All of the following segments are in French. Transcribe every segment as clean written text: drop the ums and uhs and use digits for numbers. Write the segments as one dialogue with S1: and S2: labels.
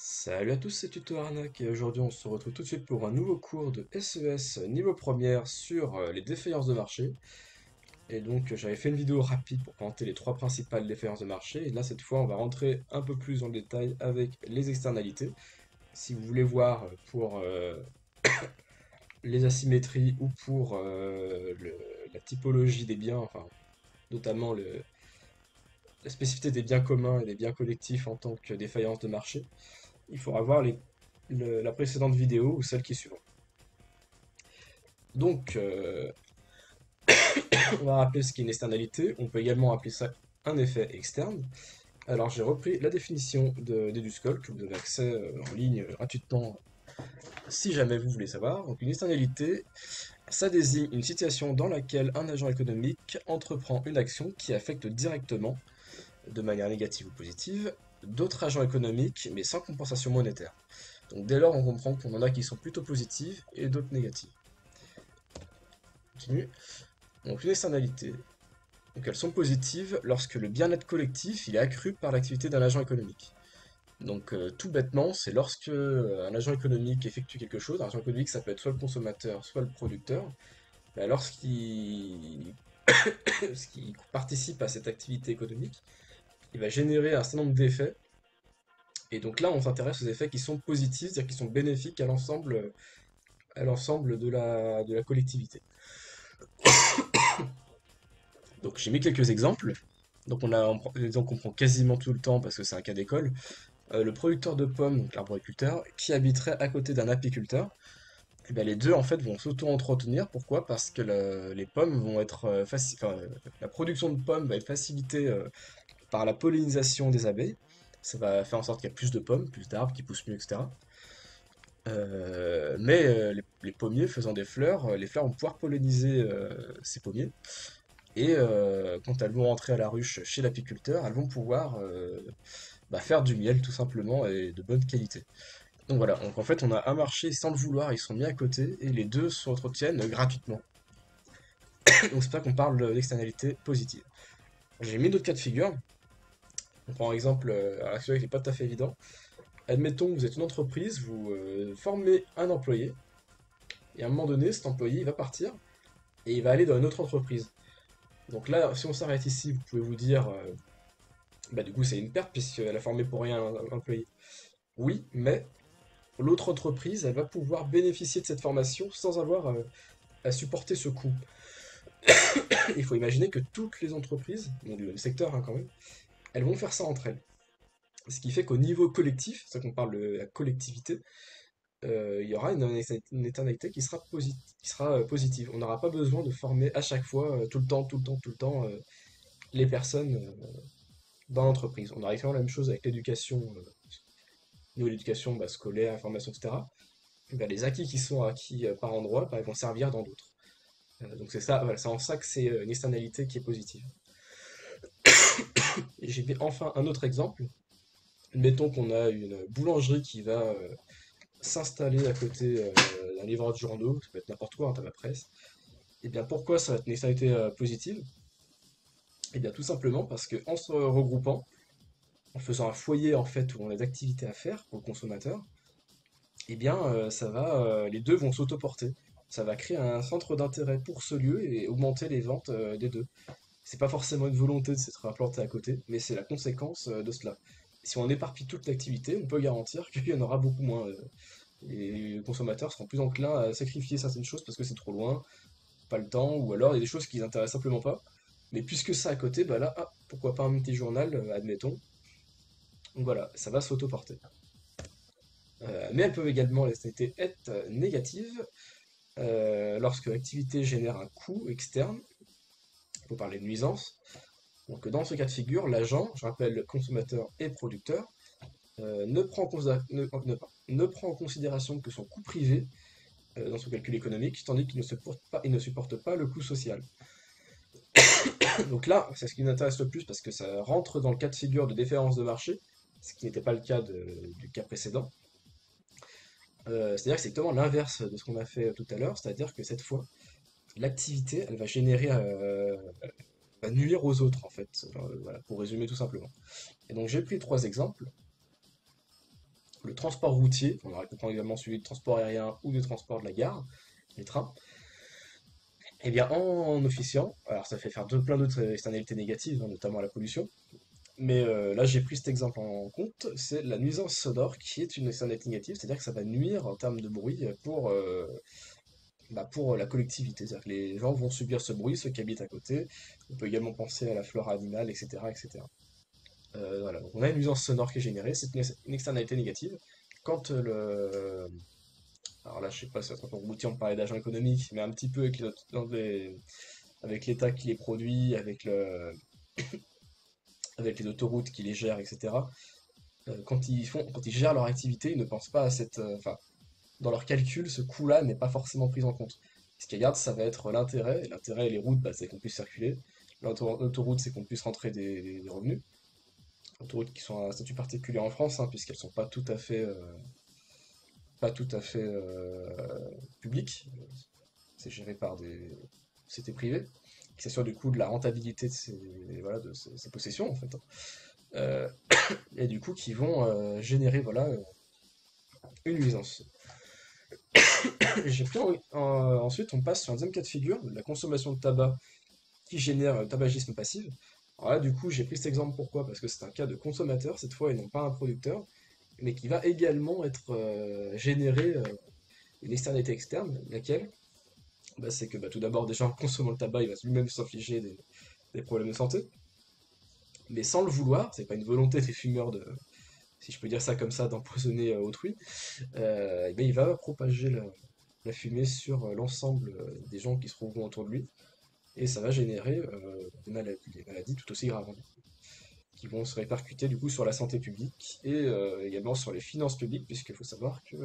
S1: Salut à tous, c'est Tuto Arnaque et aujourd'hui on se retrouve tout de suite pour un nouveau cours de SES niveau première sur les défaillances de marché. Et donc j'avais fait une vidéo rapide pour présenter les trois principales défaillances de marché et là cette fois on va rentrer un peu plus dans le détail avec les externalités. Si vous voulez voir pour les asymétries ou pour la typologie des biens, enfin notamment la spécificité des biens communs et des biens collectifs en tant que défaillance de marché, il faudra voir la précédente vidéo ou celle qui est suivante. Donc, on va rappeler ce qu'est une externalité. On peut également appeler ça un effet externe. Alors, j'ai repris la définition d'Eduscol, que vous avez accès en ligne gratuitement si jamais vous voulez savoir. Donc, une externalité, ça désigne une situation dans laquelle un agent économique entreprend une action qui affecte directement, de manière négative ou positive, d'autres agents économiques, mais sans compensation monétaire. Donc, dès lors, on comprend qu'on en a qui sont plutôt positives et d'autres négatives. On continue. Donc, une externalité. Donc elles sont positives lorsque le bien-être collectif il est accru par l'activité d'un agent économique. Donc tout bêtement, c'est lorsque un agent économique effectue quelque chose, un agent économique ça peut être soit le consommateur, soit le producteur, bah, lorsqu'il qu'il participe à cette activité économique, il va générer un certain nombre d'effets. Et donc là, on s'intéresse aux effets qui sont positifs, c'est-à-dire qui sont bénéfiques à l'ensemble de la collectivité. Donc j'ai mis quelques exemples. Donc on a un exemple qu'on prend quasiment tout le temps parce que c'est un cas d'école. Le producteur de pommes, donc l'arboriculteur, qui habiterait à côté d'un apiculteur, et ben les deux en fait vont s'auto-entretenir. Pourquoi? Parce que les pommes vont être la production de pommes va être facilitée par la pollinisation des abeilles. Ça va faire en sorte qu'il y a plus de pommes, plus d'arbres qui poussent mieux, etc. Les pommiers faisant des fleurs, les fleurs vont pouvoir polliniser ces pommiers. Et quand elles vont rentrer à la ruche chez l'apiculteur, elles vont pouvoir faire du miel tout simplement et de bonne qualité. Donc voilà, donc en fait on a un marché sans le vouloir, ils sont mis à côté et les deux s'entretiennent gratuitement. Donc c'est pour ça qu'on parle d'externalité positive. J'ai mis d'autres cas de figure. On prend par exemple, alors celui-là qui n'est pas tout à fait évident. Admettons que vous êtes une entreprise, vous formez un employé, et à un moment donné, cet employé il va partir et il va aller dans une autre entreprise. Donc là, si on s'arrête ici, vous pouvez vous dire, bah du coup c'est une perte puisqu'elle a formé pour rien un employé. Oui, mais l'autre entreprise, elle va pouvoir bénéficier de cette formation sans avoir à supporter ce coût. Il faut imaginer que toutes les entreprises, donc le secteur hein, quand même, elles vont faire ça entre elles. Ce qui fait qu'au niveau collectif, c'est ça qu'on parle de la collectivité, il y aura une éternalité qui sera positive. On n'aura pas besoin de former à chaque fois, tout le temps, tout le temps, tout le temps, les personnes dans l'entreprise. On aura exactement la même chose avec l'éducation, niveau de l'éducation scolaire, formation, etc. Et ben, les acquis qui sont acquis par endroit, bah, ils vont servir dans d'autres. Donc c'est ça, voilà, c'est en ça que c'est une externalité qui est positive. Et j'ai enfin un autre exemple. Mettons qu'on a une boulangerie qui va s'installer à côté d'un livreur de journaux, ça peut être n'importe quoi, un tabac presse. Et bien pourquoi ça va être une externalité positive? Et bien tout simplement parce qu'en se regroupant, en faisant un foyer en fait où on a des activités à faire pour le consommateur, et bien les deux vont s'autoporter. Ça va créer un centre d'intérêt pour ce lieu et augmenter les ventes des deux. C'est pas forcément une volonté de s'être implanté à côté, mais c'est la conséquence de cela. Si on éparpille toute l'activité, on peut garantir qu'il y en aura beaucoup moins. Les consommateurs seront plus enclins à sacrifier certaines choses parce que c'est trop loin, pas le temps, ou alors il y a des choses qui les intéressent simplement pas. Mais puisque ça à côté, bah là, ah, pourquoi pas un petit journal, admettons. Donc voilà, ça va s'autoporter. Mais elles peuvent également, les externalités, être négatives lorsque l'activité génère un coût externe. Il faut parler de nuisance. Donc dans ce cas de figure, l'agent, je rappelle consommateur et producteur, ne prend en considération que son coût privé dans son calcul économique, tandis qu'il ne supporte pas le coût social. Donc là, c'est ce qui nous intéresse le plus parce que ça rentre dans le cas de figure de défaillance de marché, ce qui n'était pas le cas du cas précédent. C'est-à-dire que c'est exactement l'inverse de ce qu'on a fait tout à l'heure, c'est-à-dire que cette fois, l'activité, elle va générer, va nuire aux autres en fait, voilà, pour résumer tout simplement. Et donc j'ai pris trois exemples. le transport routier, on aurait comprend également celui de transport aérien ou de transport de la gare, les trains, et bien en officiant, alors ça fait faire plein d'autres externalités négatives, hein, notamment la pollution, mais là j'ai pris cet exemple en compte, c'est la nuisance sonore qui est une externalité négative, c'est-à-dire que ça va nuire en termes de bruit pour la collectivité, c'est-à-dire que les gens vont subir ce bruit, ceux qui habitent à côté, on peut également penser à la flore animale, etc. etc. Voilà, donc on a une nuisance sonore qui est générée, c'est une externalité négative. Quand alors là je sais pas si on routier on parlait d'agents économiques, mais un petit peu avec avec l'État qui les produit, avec les autoroutes qui les gèrent, etc. Quand ils gèrent leur activité, ils ne pensent pas à enfin, dans leur calcul, ce coût-là n'est pas forcément pris en compte. Ce qu'ils regardent, ça va être l'intérêt, et l'intérêt et les routes, bah, c'est qu'on puisse circuler. L'autoroute, c'est qu'on puisse rentrer des revenus. Autoroutes qui sont à statut particulier en France, hein, puisqu'elles sont pas tout à fait publiques. C'est géré par des sociétés privées, qui s'assurent du coup de la rentabilité de ces possessions, en fait, hein. Euh, et du coup, qui vont générer une nuisance. Ensuite, on passe sur un deuxième cas de figure, la consommation de tabac qui génère tabagisme passif. Alors là, du coup, j'ai pris cet exemple pourquoi? Parce que c'est un cas de consommateur cette fois et non pas un producteur, mais qui va également être générer une externalité externe, laquelle bah, c'est que tout d'abord, déjà en consommant le tabac, il va lui-même s'infliger des problèmes de santé, mais sans le vouloir, c'est pas une volonté des fumeurs si je peux dire ça comme ça, d'empoisonner autrui, et bien il va propager la fumée sur l'ensemble des gens qui se trouveront autour de lui, et ça va générer des maladies tout aussi graves, hein, qui vont se répercuter du coup sur la santé publique et également sur les finances publiques, puisqu'il faut savoir que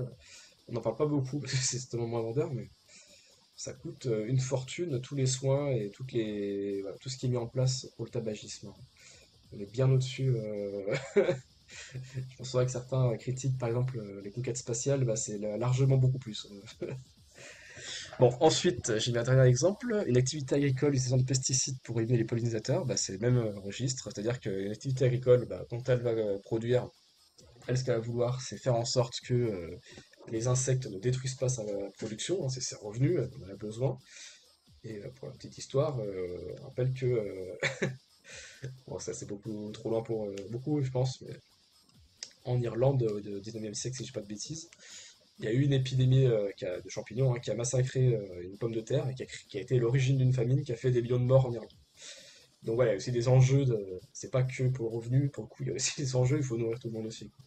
S1: on n'en parle pas beaucoup parce que c'est tellement moins vendeur, mais ça coûte une fortune tous les soins et tout ce qui est mis en place pour le tabagisme, hein. On est bien au-dessus. Je pense que certains critiquent par exemple les conquêtes spatiales, bah, c'est largement beaucoup plus. Bon, ensuite, j'ai mis un dernier exemple. Une activité agricole utilisant des pesticides pour éliminer les pollinisateurs, bah, c'est le même registre. C'est-à-dire qu'une activité agricole, bah, quand elle va produire, ce qu'elle va vouloir, c'est faire en sorte que les insectes ne détruisent pas sa production, hein, c'est ses revenus, elle en a besoin. Et pour la petite histoire, je rappelle que, bon, ça c'est beaucoup trop loin pour beaucoup, je pense, mais en Irlande, au 19e siècle, si je dis pas de bêtises, il y a eu une épidémie de champignons, hein, qui a massacré une pomme de terre et qui a été l'origine d'une famine qui a fait des millions de morts en Irlande. Donc voilà, il y a aussi des enjeux c'est pas que pour le revenu, pour le coup, il y a aussi des enjeux, il faut nourrir tout le monde aussi, quoi.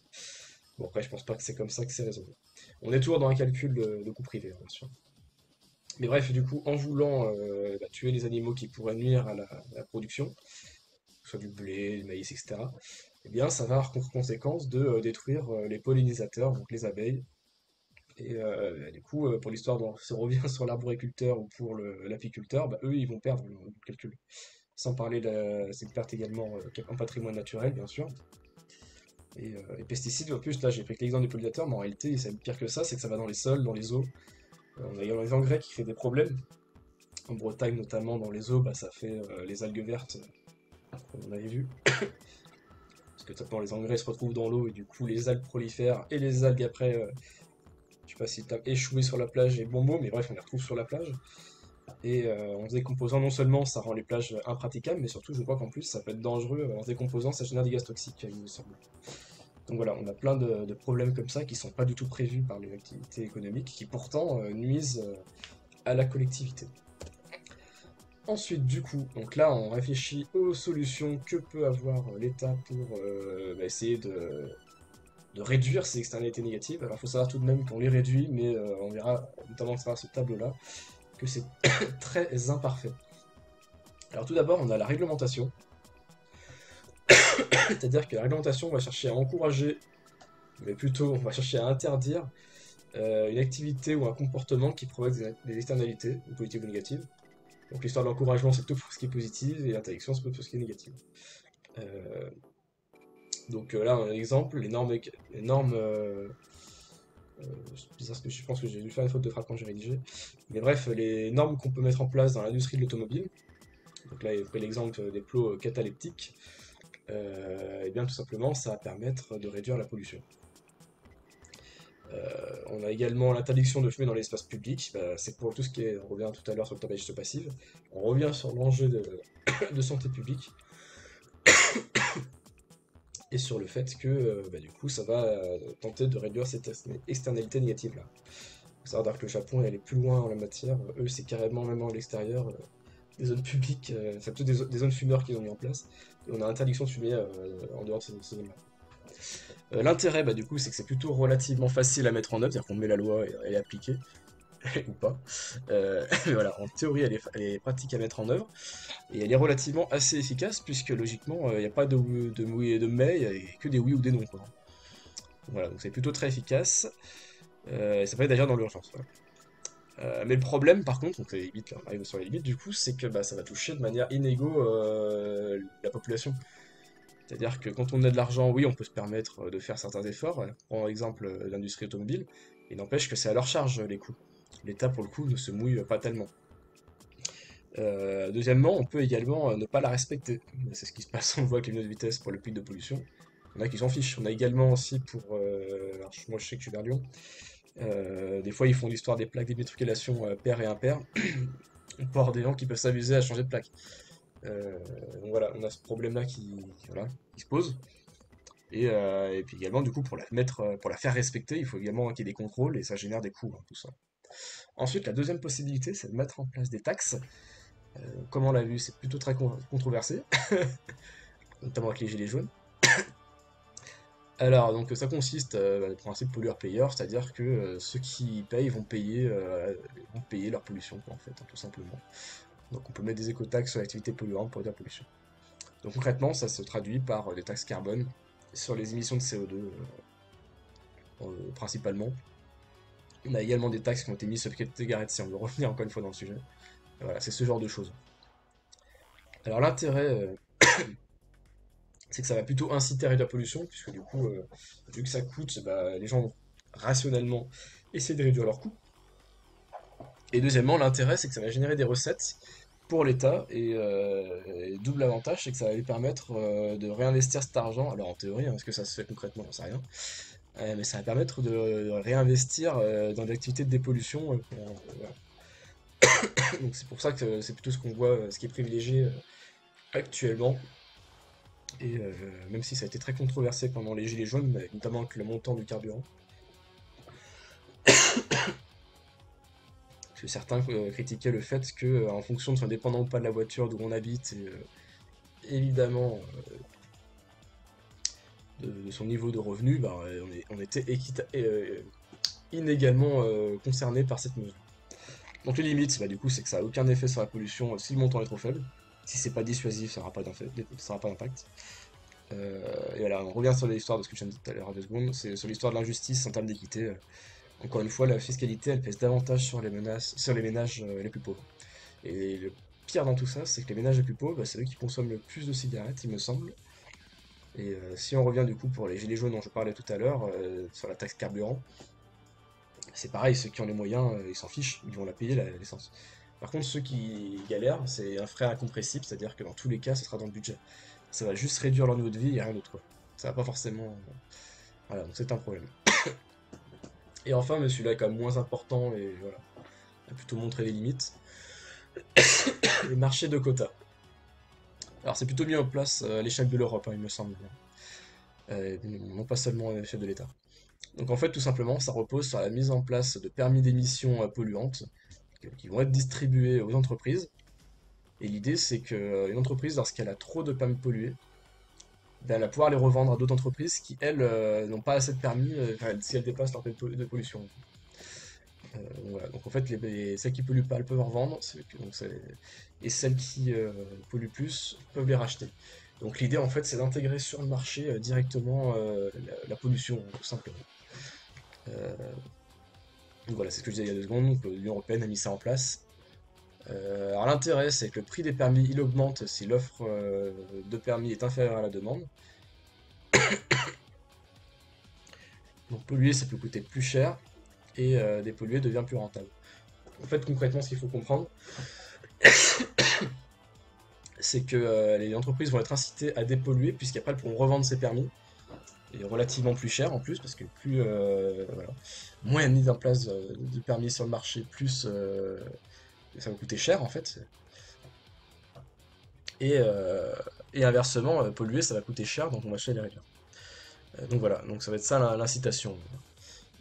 S1: Bon, après, je pense pas que c'est comme ça que c'est résolu. On est toujours dans un calcul de coût privé, hein, bien sûr. Mais bref, du coup, en voulant tuer les animaux qui pourraient nuire à la production, que ce soit du blé, du maïs, etc., eh bien, ça va avoir pour conséquence de détruire les pollinisateurs, donc les abeilles. Et du coup, pour l'histoire dont si on revient sur l'arboriculteur ou pour l'apiculteur, bah, eux, ils vont perdre le calcul. Sans parler c'est une perte également en patrimoine naturel, bien sûr. Et les pesticides, en plus, là, j'ai pris que l'exemple des pollinisateurs, mais en réalité, c'est pire que ça, c'est que ça va dans les sols, dans les eaux. On a également les engrais qui créent des problèmes. En Bretagne, notamment, dans les eaux, bah, ça fait les algues vertes, comme on avait vu. Parce que tout les engrais se retrouvent dans l'eau et du coup, les algues prolifèrent. Et les algues, après, je sais pas si t'as échoué sur la plage et bon mot, mais bref, on les retrouve sur la plage. Et en se décomposant, non seulement ça rend les plages impraticables, mais surtout, je crois qu'en plus, ça peut être dangereux. En se décomposant, ça génère des gaz toxiques, il me semble. Donc voilà, on a plein de problèmes comme ça qui sont pas du tout prévus par les activités économiques, qui pourtant nuisent à la collectivité. Ensuite, du coup, donc là, on réfléchit aux solutions que peut avoir l'État pour essayer de réduire ces externalités négatives. Alors, il faut savoir tout de même qu'on les réduit, mais on verra, notamment à travers ce tableau-là, que c'est très imparfait. Alors, tout d'abord, on a la réglementation. C'est-à-dire que la réglementation va chercher à encourager, mais plutôt, on va chercher à interdire une activité ou un comportement qui provoque des externalités, ou positives ou négatives. Donc l'histoire de l'encouragement, c'est plutôt pour ce qui est positif, et l'interdiction, c'est plutôt pour ce qui est négatif. Euh, donc là, on a un exemple, les normes c'est bizarre parce que je pense que j'ai dû faire une faute de frappe quand j'ai rédigé. Mais bref, les normes qu'on peut mettre en place dans l'industrie de l'automobile, donc là, il a pris l'exemple des plots cataleptiques, et bien tout simplement, ça va permettre de réduire la pollution. On a également l'interdiction de fumer dans l'espace public. Bah, c'est pour tout ce qui est, on revient tout à l'heure sur le tabagisme passif. On revient sur l'enjeu de santé publique et sur le fait que bah, du coup ça va tenter de réduire cette externalité négative là. Faut savoir que le Japon est allé plus loin en la matière. Eux, c'est carrément même à l'extérieur, des zones publiques, enfin plutôt des zones fumeurs qu'ils ont mis en place. Et on a interdiction de fumer en dehors de ces zones-là. L'intérêt, bah, du coup, c'est que c'est plutôt relativement facile à mettre en œuvre, c'est-à-dire qu'on met la loi et elle est appliquée, ou pas. Mais voilà, en théorie, elle est pratique à mettre en œuvre, et elle est relativement assez efficace, puisque logiquement, il n'y a pas de oui et de mais, il n'y a que des oui ou des non, quoi. Voilà, donc c'est plutôt très efficace, et ça permet d'agir dans l'urgence. Voilà. Mais le problème, par contre, donc les limites, là, on arrive sur les limites, du coup, c'est que bah, ça va toucher de manière inégaux la population. C'est-à-dire que quand on a de l'argent, oui, on peut se permettre de faire certains efforts. Prends exemple l'industrie automobile, il n'empêche que c'est à leur charge les coûts. L'État, pour le coup, ne se mouille pas tellement. Deuxièmement, on peut également ne pas la respecter. C'est ce qui se passe, on le voit avec les limites de vitesse pour le pic de pollution. Il y en a qui s'en fichent. On a également aussi pour... alors, moi je sais que je suis vers Lyon. Des fois ils font l'histoire des plaques d'immatriculation pair et impair. On peut avoir des gens qui peuvent s'amuser à changer de plaque. Donc voilà, on a ce problème-là voilà, qui se pose. Et puis également, du coup, pour la faire respecter, il faut également qu'il y ait des contrôles et ça génère des coûts, hein, tout ça. Ensuite, la deuxième possibilité, c'est de mettre en place des taxes. Comme on l'a vu, c'est plutôt très controversé, notamment avec les gilets jaunes. Alors, donc ça consiste, le principe pollueur-payeur, c'est-à-dire que ceux qui payent vont payer leur pollution, quoi, en fait, hein, tout simplement. Donc on peut mettre des écotaxes sur l'activité polluante pour réduire la pollution. Donc concrètement, ça se traduit par des taxes carbone sur les émissions de CO2 principalement. On a également des taxes qui ont été mises sur les cigarettes si on veut revenir encore une fois dans le sujet. Et voilà, c'est ce genre de choses. Alors l'intérêt, c'est que ça va plutôt inciter à réduire la pollution, puisque du coup, vu que ça coûte, bah, les gens vont rationnellement essayer de réduire leurs coûts. Et deuxièmement, l'intérêt, c'est que ça va générer des recettes pour l'État, et double avantage, c'est que ça va lui permettre de réinvestir cet argent. Alors en théorie, hein, est-ce que ça se fait concrètement, j'en sais rien. Mais ça va permettre de réinvestir dans des activités de dépollution. Voilà. Donc c'est pour ça que c'est plutôt ce qu'on voit, ce qui est privilégié actuellement. Et même si ça a été très controversé pendant les Gilets jaunes, notamment avec le montant du carburant, parce que certains critiquaient le fait que, en fonction de son dépendant ou pas de la voiture d'où on habite, et évidemment de son niveau de revenu, bah, on était inégalement concerné par cette mesure. Donc les limites, bah, du coup, c'est que ça n'a aucun effet sur la pollution si le montant est trop faible. Si c'est pas dissuasif, ça n'aura pas d'impact. Et voilà, on revient sur l'histoire de ce que je viens de dire tout à l'heure à 2 secondes, c'est sur l'histoire de l'injustice en termes d'équité. Encore une fois, la fiscalité, elle pèse davantage sur sur les ménages les plus pauvres. Et le pire dans tout ça, c'est que les ménages les plus pauvres, bah, c'est eux qui consomment le plus de cigarettes, il me semble. Et si on revient du coup pour les gilets jaunes dont je parlais tout à l'heure, sur la taxe carburant, c'est pareil, ceux qui ont les moyens, ils s'en fichent, ils vont la payer l'essence. Par contre, ceux qui galèrent, c'est un frais incompressible, c'est-à-dire que dans tous les cas, ce sera dans le budget. Ça va juste réduire leur niveau de vie et rien d'autre, quoi. Ça va pas forcément... Voilà, donc c'est un problème. Et enfin, mais celui-là est quand même moins important, et voilà, on a plutôt montré les limites. Les marchés de quotas. Alors c'est plutôt mis en place à l'échelle de l'Europe, hein, il me semble bien. Non pas seulement à l'échelle de l'État. Donc en fait, tout simplement, ça repose sur la mise en place de permis d'émission polluantes qui vont être distribués aux entreprises. Et l'idée, c'est qu'une entreprise, lorsqu'elle a trop de permis de polluer, ben, elle va pouvoir les revendre à d'autres entreprises qui, elles, n'ont pas assez de permis, si elles dépassent leur permis de pollution. Voilà. Donc en fait, celles qui polluent pas, elles peuvent en revendre, et celles qui polluent plus peuvent les racheter. Donc l'idée, en fait, c'est d'intégrer sur le marché directement la pollution, tout simplement. Euh, donc voilà, c'est ce que je disais il y a 2 secondes. Donc l'Union Européenne a mis ça en place. Alors l'intérêt, c'est que le prix des permis, il augmente si l'offre de permis est inférieure à la demande. Donc polluer, ça peut coûter plus cher, et dépolluer devient plus rentable. En fait, concrètement, ce qu'il faut comprendre, c'est que les entreprises vont être incitées à dépolluer, puisqu'après elles pourront revendre ces permis, est relativement plus cher en plus, parce que plus voilà, moins il y a mis en place de permis sur le marché, plus ça va coûter cher en fait. Et, euh, et inversement, polluer ça va coûter cher, donc on va acheter les réduire. Donc voilà, donc ça va être ça l'incitation.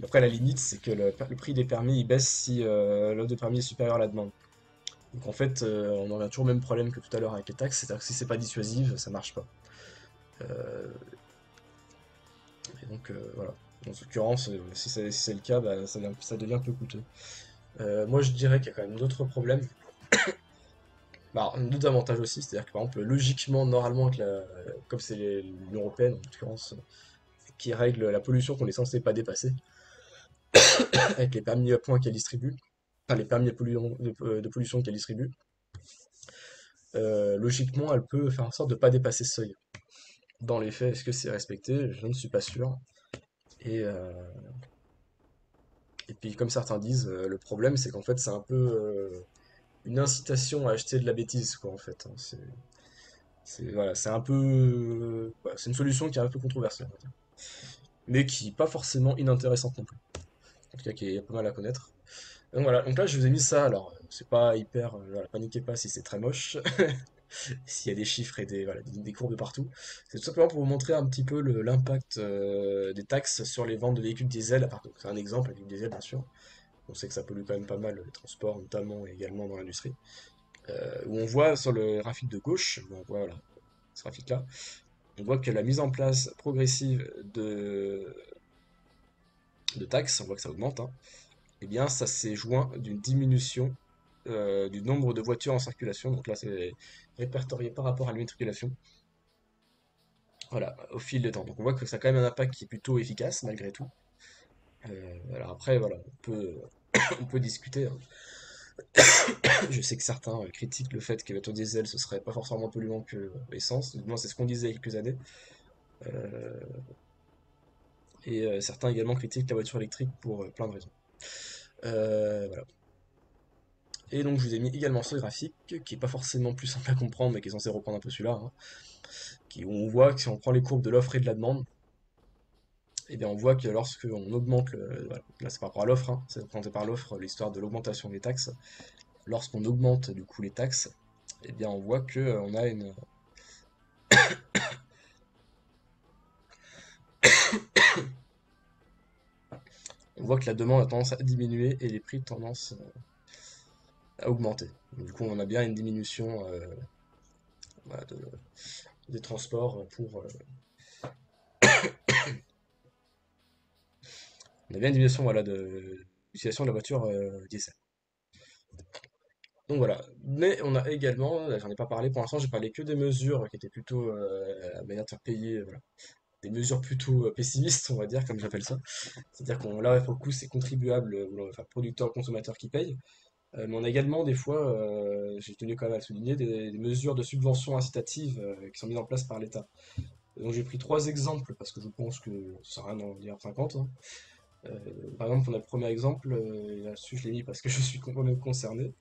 S1: Après la limite c'est que le prix des permis il baisse si l'offre de permis est supérieure à la demande. Donc en fait on en a toujours le même problème que tout à l'heure avec les taxes, c'est-à-dire que si c'est pas dissuasif, ça marche pas. Euh, et donc voilà. Dans cette occurrence, si c'est le cas, bah, ça devient un peu coûteux. Moi je dirais qu'il y a quand même d'autres problèmes. Bah, d'autres avantages aussi, c'est-à-dire que par exemple, logiquement, normalement, comme c'est l'Union Européenne, en l'occurrence, qui règle la pollution qu'on est censé pas dépasser, avec les permis à points qu'elle distribue, enfin les permis de pollution qu'elle distribue, logiquement, elle peut faire en sorte de pas dépasser ce seuil. Dans les faits, est-ce que c'est respecté? Je ne suis pas sûr. Et, euh, et puis, comme certains disent, le problème, c'est qu'en fait, c'est un peu une incitation à acheter de la bêtise, quoi, en fait, hein. Voilà, c'est un peu, voilà, c'est une solution qui est un peu controversée, on va dire. Mais qui est pas forcément inintéressante non plus. En tout cas, qui est pas mal à connaître. Donc voilà, donc là, je vous ai mis ça. Alors, c'est pas hyper, voilà, paniquez pas si c'est très moche. S'il y a des chiffres et voilà, des courbes de partout. C'est tout simplement pour vous montrer un petit peu l'impact des taxes sur les ventes de véhicules diesel. Pardon, c'est un exemple, véhicule diesel bien sûr. On sait que ça pollue quand même pas mal les transports, notamment et également dans l'industrie. Où on voit sur le graphique de gauche, où on voit voilà, ce graphique-là, on voit que la mise en place progressive de taxes, on voit que ça augmente, hein, eh bien ça s'est joint d'une diminution du nombre de voitures en circulation. Donc là, c'est répertorié par rapport à l'immatriculation. Voilà, au fil du temps. Donc on voit que ça a quand même un impact qui est plutôt efficace malgré tout. Alors après, voilà, on peut discuter, hein. Je sais que certains critiquent le fait que la voiture diesel ce serait pas forcément moins polluant que l'essence. Du moins, c'est ce qu'on disait il y a quelques années. Euh, Certains également critiquent la voiture électrique pour plein de raisons. Voilà. Et donc je vous ai mis également ce graphique qui est pas forcément plus simple à comprendre, mais qui est censé reprendre un peu celui-là, hein, où on voit que si on prend les courbes de l'offre et de la demande, eh bien on voit que lorsque on augmente voilà, là c'est par rapport à l'offre, hein, c'est représenté par l'offre, l'histoire de l'augmentation des taxes. Lorsqu'on augmente du coup les taxes, eh bien on voit que on voit que la demande a tendance à diminuer et les prix tendance à augmenter. Donc, du coup, on a bien une diminution voilà, des transports on a bien une diminution voilà, de l'utilisation de la voiture diesel. Donc voilà. Mais on a également, là, j'en ai pas parlé pour l'instant, j'ai parlé que des mesures qui étaient plutôt à manière de faire payer, voilà. Des mesures plutôt pessimistes, on va dire, comme j'appelle ça. C'est-à-dire qu'on là, pour le coup, c'est contribuable, enfin, producteur, consommateur qui paye. Mais on a également des fois, j'ai tenu quand même à le souligner, des mesures de subvention incitative qui sont mises en place par l'État. Donc j'ai pris trois exemples parce que je pense que ça sert à rien d'en dire 50, hein. Par exemple, on a le premier exemple, et là-dessus je l'ai mis parce que je suis complètement concerné.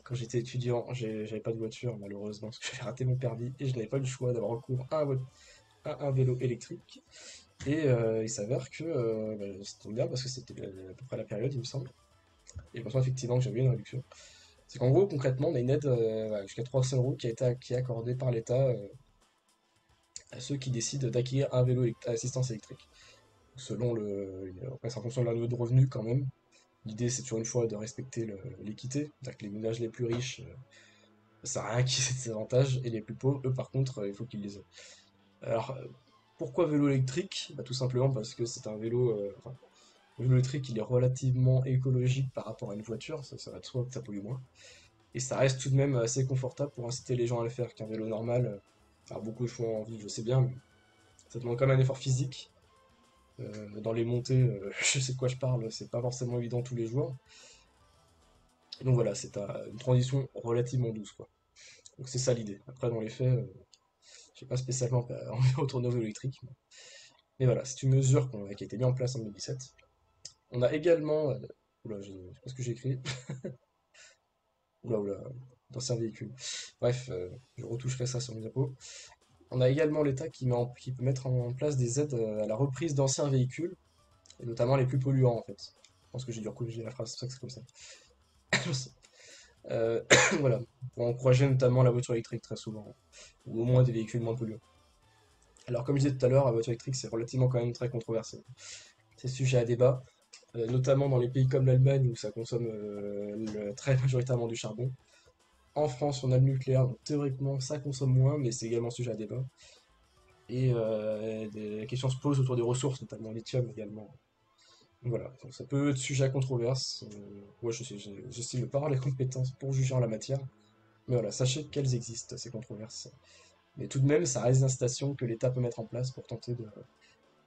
S1: Quand j'étais étudiant, j'avais pas de voiture malheureusement parce que j'avais raté mon permis et je n'avais pas le choix d'avoir recours à un vélo électrique. Et il s'avère que bah, c'était bien parce que c'était à peu près la période, il me semble. Et je pense effectivement que j'avais une réduction. C'est qu'en gros, concrètement, on a une aide voilà, jusqu'à 300 euros qui est accordée par l'État à ceux qui décident d'acquérir un vélo à assistance électrique. Selon après, c'est en fonction de leur niveau de revenu quand même. L'idée, c'est toujours une fois de respecter l'équité. C'est-à-dire que les ménages les plus riches, ça sert à rien qu'ils aient des avantages. Et les plus pauvres, eux, par contre, il faut qu'ils les aient. Alors, pourquoi vélo électrique? Bah, tout simplement parce que c'est un vélo. Enfin, le vélo électrique, il est relativement écologique par rapport à une voiture. Ça va de soi que ça pollue moins. Et ça reste tout de même assez confortable pour inciter les gens à le faire qu'un vélo normal. Alors beaucoup de font envie, je sais bien, mais ça demande quand même un effort physique. Dans les montées, je sais de quoi je parle, c'est pas forcément évident tous les jours. Et donc voilà, c'est une transition relativement douce, quoi. Donc c'est ça l'idée. Après, dans les faits, j'ai pas spécialement envie de retourner au vélo électrique. Mais voilà, c'est une mesure qui a été mise en place en 2017. On a également, oula, je sais pas ce que j'ai écrit. Oula, oula, d'anciens véhicules. Bref, je retoucherai ça sur mes diapos. On a également l'État qui peut mettre en place des aides à la reprise d'anciens véhicules, et notamment les plus polluants en fait. Je pense que j'ai dû corriger la phrase, c'est pour ça que c'est comme ça. Euh, voilà, pour encourager notamment la voiture électrique très souvent, ou au moins des véhicules moins polluants. Alors comme je disais tout à l'heure, la voiture électrique c'est relativement quand même très controversé. C'est sujet à débat, notamment dans les pays comme l'Allemagne où ça consomme très majoritairement du charbon. En France, on a le nucléaire, donc théoriquement ça consomme moins, mais c'est également sujet à débat. Et des questions se posent autour des ressources, notamment lithium également. Voilà, donc ça peut être sujet à controverse. Ouais, j'estime ne pas avoir les compétences pour juger en la matière. Mais voilà, sachez qu'elles existent, ces controverses. Mais tout de même, ça reste des incitations que l'État peut mettre en place pour tenter de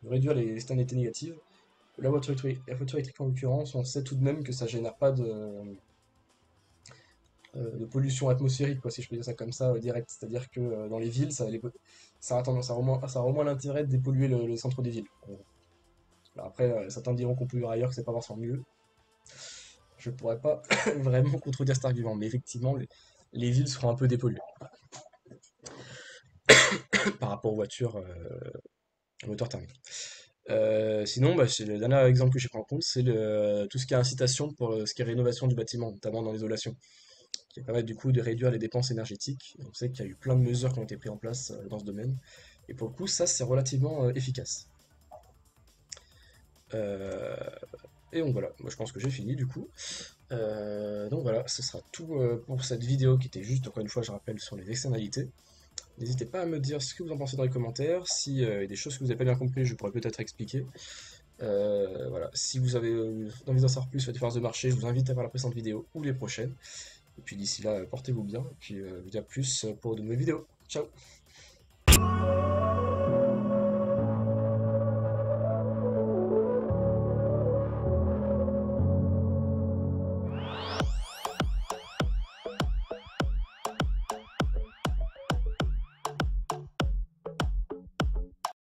S1: réduire les externalités négatives. La voiture électrique en l'occurrence, on sait tout de même que ça génère pas de pollution atmosphérique, quoi, si je peux dire ça comme ça, direct. C'est-à-dire que dans les villes, ça a tendance ça a au moins l'intérêt de dépolluer le centre des villes. Alors après, certains diront qu'on pollue ailleurs, que c'est pas forcément mieux. Je pourrais pas vraiment contredire cet argument, mais effectivement, les villes seront un peu dépolluées par rapport aux voitures thermiques. Sinon, bah, c'est le dernier exemple que j'ai pris en compte, c'est tout ce qui est incitation pour ce qui est rénovation du bâtiment, notamment dans l'isolation, qui permet du coup de réduire les dépenses énergétiques. Et on sait qu'il y a eu plein de mesures qui ont été prises en place dans ce domaine. Et pour le coup, ça, c'est relativement efficace. Euh, et donc voilà, moi je pense que j'ai fini du coup. Donc voilà, ce sera tout pour cette vidéo qui était juste, encore une fois, je rappelle, sur les externalités. N'hésitez pas à me dire ce que vous en pensez dans les commentaires. Si y a des choses que vous n'avez pas bien compris, je pourrais peut-être expliquer. Voilà. Si vous avez envie d'en savoir plus sur les différences de marché, je vous invite à voir la précédente vidéo ou les prochaines. Et puis d'ici là, portez-vous bien. Et puis je vous dis à plus pour de nouvelles vidéos. Ciao!